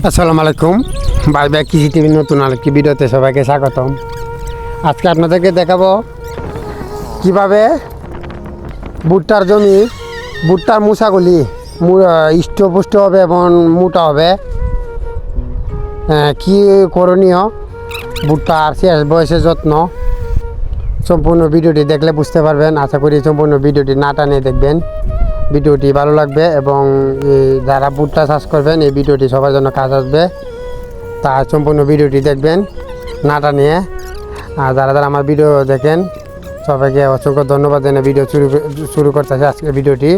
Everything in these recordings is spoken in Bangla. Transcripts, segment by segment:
আসসালামু আলাইকুম ভাই ভাই কৃষি টিভির নতুন আরেকটি ভিডিওতে সবাইকে স্বাগতম। আজকে আপনাদেরকে দেখাবো কিভাবে ভুট্টার জমি ভুট্টার মুসাগুলি হৃষ্টপুষ্ট হবে এবং মোটা হবে, কি করণীয়, ভুট্টার শেষ বয়সের যত্ন। সম্পূর্ণ ভিডিওটি দেখলে বুঝতে পারবেন। আশা করি সম্পূর্ণ ভিডিওটি না টানিয়ে দেখবেন, ভিডিওটি ভালো লাগবে এবং যারা ভুট্টা চাষ করবেন এই ভিডিওটি সবার জন্য কাজ আসবে। তা সম্পূর্ণ ভিডিওটি দেখবেন না টানিয়ে। আর যারা যারা আমার ভিডিও দেখেন সবাইকে অসংখ্য ধন্যবাদ জানিয়ে ভিডিও শুরু করতেছে আজকে ভিডিওটি।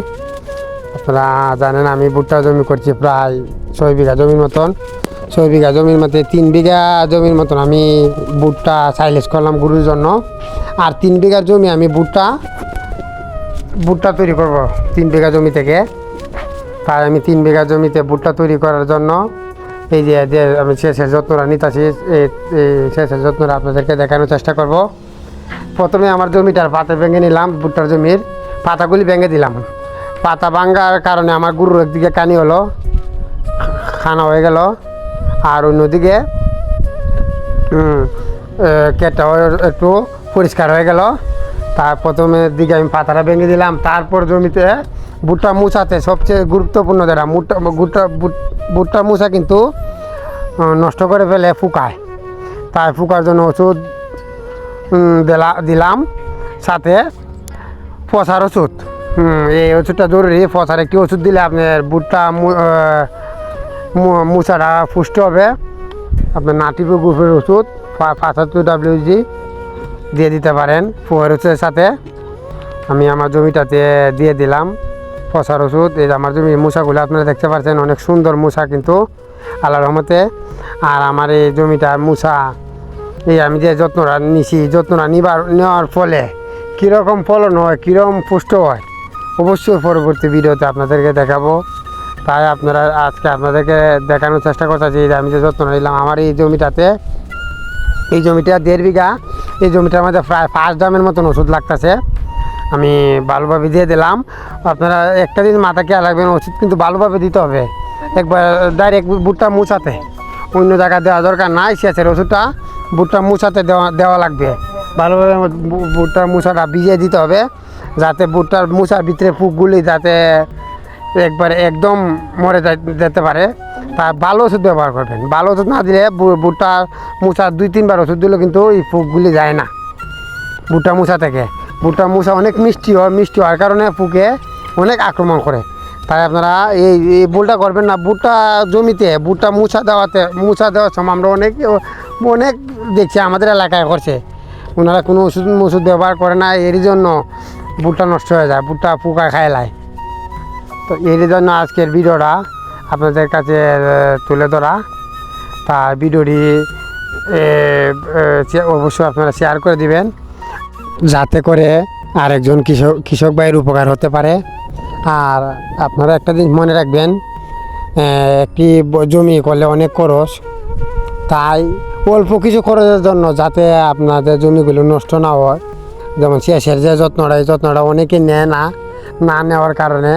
আপনারা জানেন আমি ভুট্টা জমি করছি প্রায় 6 বিঘা জমির মতন। 6 বিঘা জমির মধ্যে 3 বিঘা জমির মতন আমি ভুট্টা সাইলেজ করলাম গরুর জন্য, আর 3 বিঘার জমি আমি ভুট্টা তৈরি করব 3 বিঘা জমি থেকে। তাই আমি 3 বিঘা জমিতে ভুট্টা তৈরি করার জন্য এই যে আমি শেষের যত্নটা নিতেছি, এই শেষের যত্নটা আপনাদেরকে দেখানোর চেষ্টা করব। প্রথমে আমার জমিটার পাতা ভেঙে নিলাম, ভুট্টার জমির পাতাগুলি ভেঙে দিলাম। পাতা ভাঙার কারণে আমার গরুর একদিকে কানি হলো, খানা হয়ে গেল, আর অন্যদিকে কেটটাও একটু পরিষ্কার হয়ে গেল। তার প্রথমের দিকে আমি পাতাটা ভেঙে দিলাম। তারপর জমিতে ভুট্টা মুছাতে সবচেয়ে গুরুত্বপূর্ণ যেটা ভুট্টা মুছা কিন্তু নষ্ট করে ফেলে ফুকায়। তাই ফুকার জন্য ওষুধ দিলাম, সাথে পচার ওষুধ। এই ওষুধটা জরুরি। পচার একটি ওষুধ দিলে আপনার ভুট্টা মুছাটা পুষ্ট হবে। আপনার নাটিপি গ্রুপের ওষুধ 75 WG দিয়ে দিতে পারেন। ফুয়ের ওষুধের সাথে আমি আমার জমিটাতে দিয়ে দিলাম পচার ওষুধ। এই আমার জমির মুসাগুলো আপনারা দেখতে পাচ্ছেন, অনেক সুন্দর মুসা কিন্তু আল্লাহর রহমতে। আর আমার এই জমিটার মুসা এই আমি যে যত্নটা নিছি, যত্নটা নেওয়ার ফলে কীরকম ফলন হয়, কীরকম পুষ্ট হয়, অবশ্যই পরবর্তী ভিডিওতে আপনাদেরকে দেখাবো। তাই আপনারা আজকে আপনাদেরকে দেখানোর চেষ্টা করতেছি যে আমি যে যত্নটা নিলাম আমার এই জমিটাতে। এই জমিটা 1.5 বিঘা, এই জমিটার মধ্যে প্রায় 5 ড্রামের মতন ওষুধ লাগতেছে। আমি ভালোভাবে দিয়ে দিলাম। আপনারা একটা দিন মাথা খেয়াল রাখবেন, ওষুধ কিন্তু ভালোভাবে দিতে হবে। একবার ডাইরেক্ট ভুট্টা মুছাতে, অন্য জায়গায় দেওয়া দরকার নাই। শেষের ওষুধটা ভুট্টা মুছাতে দেওয়া লাগবে। ভালোভাবে ভুট্টার মুছাটা ভিজিয়ে দিতে হবে, যাতে ভুট্টার মুছার ভিতরে ফুকগুলি যাতে একবার একদম মরে যেতে পারে। তা ভালো ওষুধ ব্যবহার করবেন। ভালো ওষুধ না দিলে ভুট্টার মুছার 2-3 বার ওষুধ দিলেও কিন্তু এই ফুকগুলি যায় না ভুট্টা মুছা থেকে। ভুট্টা মুছা অনেক মিষ্টি হয়, মিষ্টি হওয়ার কারণে ফুকে অনেক আক্রমণ করে। তাই আপনারা এই ভুলটা করবেন না। ভুট্টা জমিতে ভুট্টা মুছা দেওয়ার সময় আমরা অনেক দেখছি আমাদের এলাকায় করছে, ওনারা কোনো ওষুধ ব্যবহার করে না। এর জন্য ভুট্টা নষ্ট হয়ে যায়, ভুট্টা পোকা খায় লাই। তো এর জন্য আজকের ভিডিওটা আপনাদের কাছে তুলে ধরা। তা ভিডিওটি অবশ্যই আপনারা শেয়ার করে দিবেন, যাতে করে আরেকজন কৃষক ভাইয়ের উপকার হতে পারে। আর আপনারা একটা জিনিস মনে রাখবেন, একটি জমি করলে অনেক খরচ। তাই অল্প কিছু খরচের জন্য যাতে আপনাদের জমিগুলো নষ্ট না হয়, যেমন শেষের যে যত্নটা, এই যত্নটা অনেকে নেয় না নেওয়ার কারণে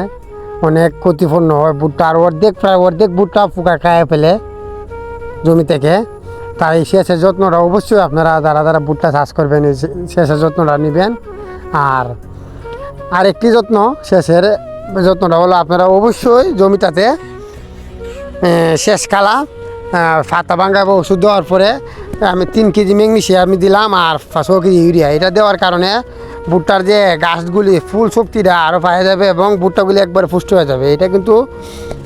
অনেক ক্ষতিপূর্ণ হয়। ভুট্টার প্রায় অর্ধেক ভুট্টা পোকা খায় ফেলে জমি থেকে। তাই শেষের যত্নটা অবশ্যই আপনারা যারা ভুট্টা চাষ করবেন শেষের যত্নটা নেবেন। আর একটি শেষের যত্নটা হলো আপনারা অবশ্যই জমিটাতে শেষকালা পাতা ভাঙা বা ওষুধ দেওয়ার পরে আমি 3 কেজি ম্যাগনেসিয়াম আমি দিলাম, আর 5 কেজি ইউরিয়া। এটা দেওয়ার কারণে ভুট্টার যে গাছগুলি ফুল শক্তিটা আরও পাওয়া যাবে এবং ভুট্টাগুলি একবারে পুষ্ট হয়ে যাবে। এটা কিন্তু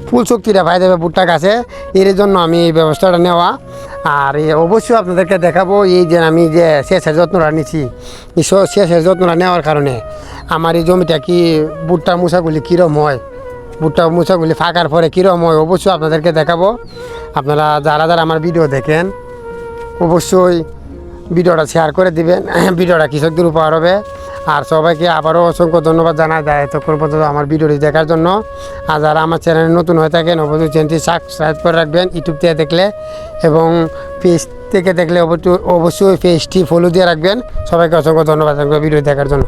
ফুল শক্তিটা পাওয়া যাবে ভুট্টা গাছে, এর জন্য আমি এই ব্যবস্থাটা নেওয়া। আর অবশ্যই আপনাদেরকে দেখাবো এই যে আমি যে শেষের যত্নটা নিচ্ছি, এই শেষের যত্নটা নেওয়ার কারণে আমার এই জমিটা কি ভুট্টা মুসাগুলি কীরকম হয়, ভুট্টা মুসাগুলি ফাঁকার পরে কীরকম হয় অবশ্যই আপনাদেরকে দেখাবো। আপনারা যারা আমার ভিডিও দেখেন অবশ্যই ভিডিওটা শেয়ার করে দিবেন, ভিডিওটা কৃষকদের উপকার হবে। আর সবাইকে আবারও অসংখ্য ধন্যবাদ জানাই যায় এতক্ষণ পর্যন্ত আমার ভিডিওটি দেখার জন্য। আর যারা আমার চ্যানেলে নতুন হয়ে থাকেন অবশ্যই চ্যানেলটি সাবস্ক্রাইব করে রাখবেন ইউটিউব থেকে দেখলে, এবং পেজ থেকে দেখলে অবশ্যই পেজটি ফলো দিয়ে রাখবেন। সবাইকে অসংখ্য ধন্যবাদ ভিডিও দেখার জন্য।